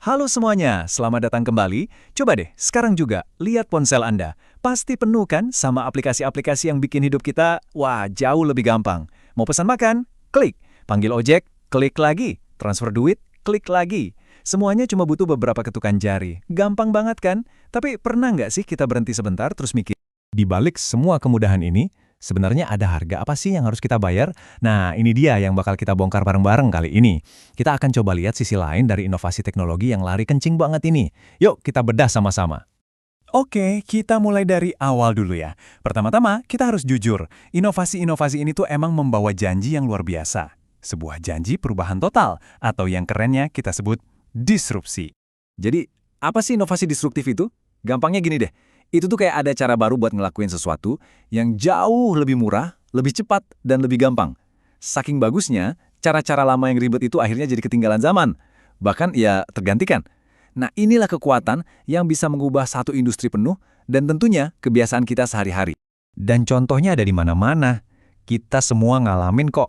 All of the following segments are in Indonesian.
Halo semuanya, selamat datang kembali. Coba deh, sekarang juga lihat ponsel Anda. Pasti penuh kan sama aplikasi-aplikasi yang bikin hidup kita, wah, jauh lebih gampang. Mau pesan makan? Klik. Panggil ojek? Klik lagi. Transfer duit? Klik lagi. Semuanya cuma butuh beberapa ketukan jari. Gampang banget kan? Tapi pernah nggak sih kita berhenti sebentar terus mikir? Di balik semua kemudahan ini, sebenarnya ada harga apa sih yang harus kita bayar? Nah, ini dia yang bakal kita bongkar bareng-bareng kali ini. Kita akan coba lihat sisi lain dari inovasi teknologi yang lari kencing banget ini. Yuk, kita bedah sama-sama. Oke, kita mulai dari awal dulu ya. Pertama-tama, kita harus jujur. Inovasi-inovasi ini tuh emang membawa janji yang luar biasa. Sebuah janji perubahan total, atau yang kerennya kita sebut disrupsi. Jadi, apa sih inovasi disruptif itu? Gampangnya gini deh. Itu tuh kayak ada cara baru buat ngelakuin sesuatu yang jauh lebih murah, lebih cepat, dan lebih gampang. Saking bagusnya, cara-cara lama yang ribet itu akhirnya jadi ketinggalan zaman. Bahkan ya tergantikan. Nah, inilah kekuatan yang bisa mengubah satu industri penuh dan tentunya kebiasaan kita sehari-hari. Dan contohnya ada di mana-mana. Kita semua ngalamin kok.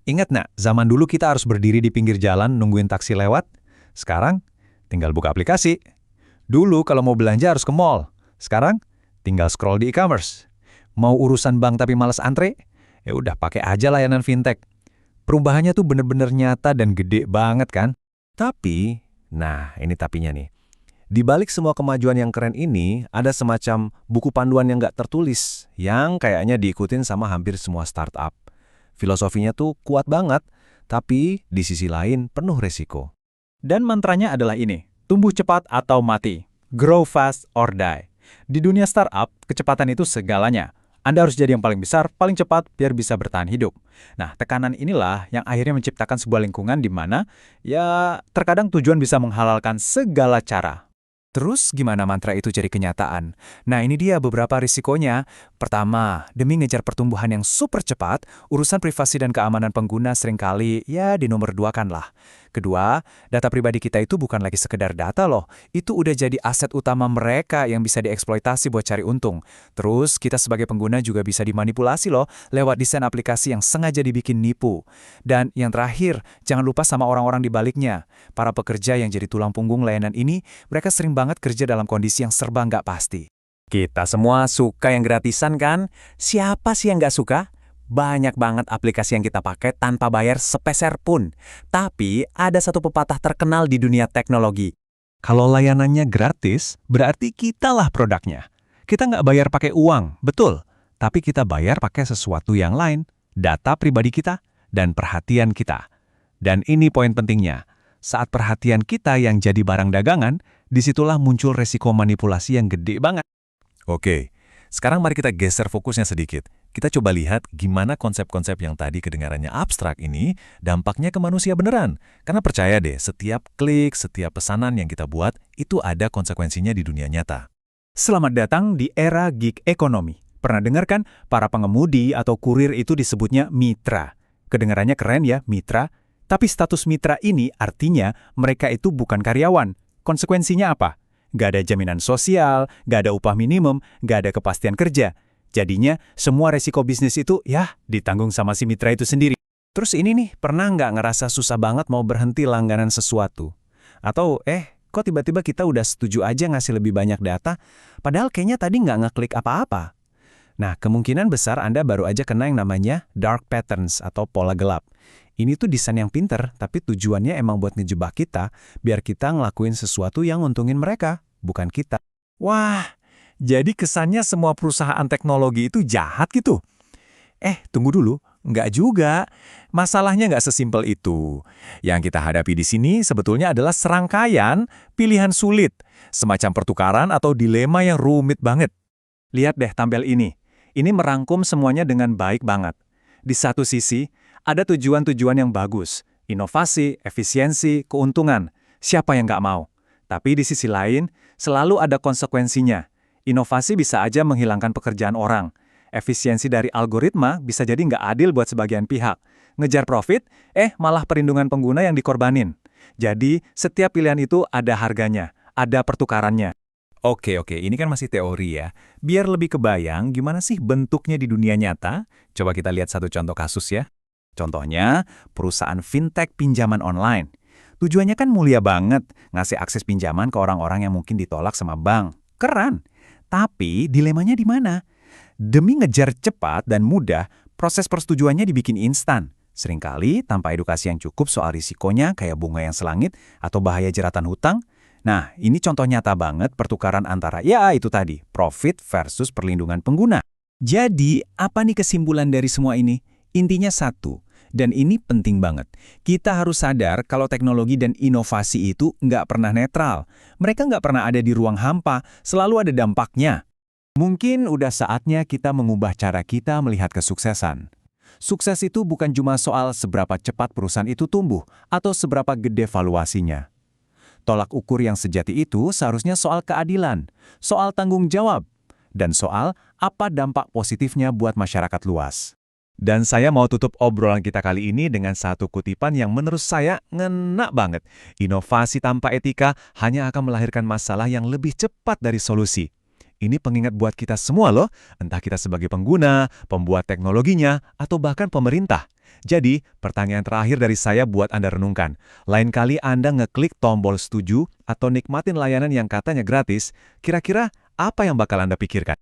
Ingat nggak, zaman dulu kita harus berdiri di pinggir jalan nungguin taksi lewat? Sekarang, tinggal buka aplikasi. Dulu kalau mau belanja harus ke mall. Sekarang, tinggal scroll di e-commerce. Mau urusan bank tapi malas antre? Ya udah pakai aja layanan fintech. Perubahannya tuh bener-bener nyata dan gede banget kan? Tapi, nah ini tapinya nih. Di balik semua kemajuan yang keren ini, ada semacam buku panduan yang nggak tertulis, yang kayaknya diikutin sama hampir semua startup. Filosofinya tuh kuat banget, tapi di sisi lain penuh resiko. Dan mantranya adalah ini, tumbuh cepat atau mati, grow fast or die. Di dunia startup, kecepatan itu segalanya. Anda harus jadi yang paling besar, paling cepat, biar bisa bertahan hidup. Nah, tekanan inilah yang akhirnya menciptakan sebuah lingkungan di mana, ya, terkadang tujuan bisa menghalalkan segala cara. Terus gimana mantra itu jadi kenyataan? Nah, ini dia beberapa risikonya. Pertama, demi ngejar pertumbuhan yang super cepat, urusan privasi dan keamanan pengguna seringkali ya dinomorduakan lah. Kedua, data pribadi kita itu bukan lagi sekedar data loh. Itu udah jadi aset utama mereka yang bisa dieksploitasi buat cari untung. Terus, kita sebagai pengguna juga bisa dimanipulasi loh lewat desain aplikasi yang sengaja dibikin nipu. Dan yang terakhir, jangan lupa sama orang-orang di baliknya. Para pekerja yang jadi tulang punggung layanan ini, mereka sering banget kerja dalam kondisi yang serba nggak pasti. Kita semua suka yang gratisan kan? Siapa sih yang nggak suka? Banyak banget aplikasi yang kita pakai tanpa bayar sepeser pun. Tapi ada satu pepatah terkenal di dunia teknologi. Kalau layanannya gratis, berarti kitalah produknya. Kita nggak bayar pakai uang, betul. Tapi kita bayar pakai sesuatu yang lain, data pribadi kita, dan perhatian kita. Dan ini poin pentingnya. Saat perhatian kita yang jadi barang dagangan, disitulah muncul resiko manipulasi yang gede banget. Oke, sekarang mari kita geser fokusnya sedikit. Kita coba lihat gimana konsep-konsep yang tadi kedengarannya abstrak ini dampaknya ke manusia beneran. Karena percaya deh, setiap klik, setiap pesanan yang kita buat, itu ada konsekuensinya di dunia nyata. Selamat datang di era gig ekonomi. Pernah dengar kan, para pengemudi atau kurir itu disebutnya mitra. Kedengarannya keren ya, mitra. Tapi status mitra ini artinya mereka itu bukan karyawan. Konsekuensinya apa? Nggak ada jaminan sosial, nggak ada upah minimum, nggak ada kepastian kerja. Jadinya, semua resiko bisnis itu, ya, ditanggung sama si mitra itu sendiri. Terus ini nih, pernah nggak ngerasa susah banget mau berhenti langganan sesuatu? Atau, kok tiba-tiba kita udah setuju aja ngasih lebih banyak data, padahal kayaknya tadi nggak ngeklik apa-apa. Nah, kemungkinan besar Anda baru aja kena yang namanya dark patterns atau pola gelap. Ini tuh desain yang pinter, tapi tujuannya emang buat ngejebak kita, biar kita ngelakuin sesuatu yang untungin mereka, bukan kita. Wah, jadi kesannya semua perusahaan teknologi itu jahat gitu. Tunggu dulu, nggak juga. Masalahnya nggak sesimpel itu. Yang kita hadapi di sini sebetulnya adalah serangkaian pilihan sulit, semacam pertukaran atau dilema yang rumit banget. Lihat deh tampil ini. Ini merangkum semuanya dengan baik banget. Di satu sisi, ada tujuan-tujuan yang bagus, inovasi, efisiensi, keuntungan. Siapa yang nggak mau? Tapi di sisi lain, selalu ada konsekuensinya. Inovasi bisa aja menghilangkan pekerjaan orang. Efisiensi dari algoritma bisa jadi nggak adil buat sebagian pihak. Ngejar profit, malah perlindungan pengguna yang dikorbanin. Jadi, setiap pilihan itu ada harganya, ada pertukarannya. Oke, ini kan masih teori ya. Biar lebih kebayang gimana sih bentuknya di dunia nyata, coba kita lihat satu contoh kasus ya. Contohnya, perusahaan fintech pinjaman online. Tujuannya kan mulia banget, ngasih akses pinjaman ke orang-orang yang mungkin ditolak sama bank. Keren. Tapi dilemanya di mana? Demi ngejar cepat dan mudah, proses persetujuannya dibikin instan. Seringkali tanpa edukasi yang cukup soal risikonya kayak bunga yang selangit atau bahaya jeratan hutang. Nah, ini contoh nyata banget pertukaran antara ya itu tadi, profit versus perlindungan pengguna. Jadi, apa nih kesimpulan dari semua ini? Intinya satu, dan ini penting banget. Kita harus sadar kalau teknologi dan inovasi itu nggak pernah netral. Mereka nggak pernah ada di ruang hampa, selalu ada dampaknya. Mungkin udah saatnya kita mengubah cara kita melihat kesuksesan. Sukses itu bukan cuma soal seberapa cepat perusahaan itu tumbuh atau seberapa gede valuasinya. Tolak ukur yang sejati itu seharusnya soal keadilan, soal tanggung jawab, dan soal apa dampak positifnya buat masyarakat luas. Dan saya mau tutup obrolan kita kali ini dengan satu kutipan yang menurut saya ngena banget. Inovasi tanpa etika hanya akan melahirkan masalah yang lebih cepat dari solusi. Ini pengingat buat kita semua loh, entah kita sebagai pengguna, pembuat teknologinya, atau bahkan pemerintah. Jadi, pertanyaan terakhir dari saya buat Anda renungkan. Lain kali Anda ngeklik tombol setuju atau nikmatin layanan yang katanya gratis, kira-kira apa yang bakal Anda pikirkan?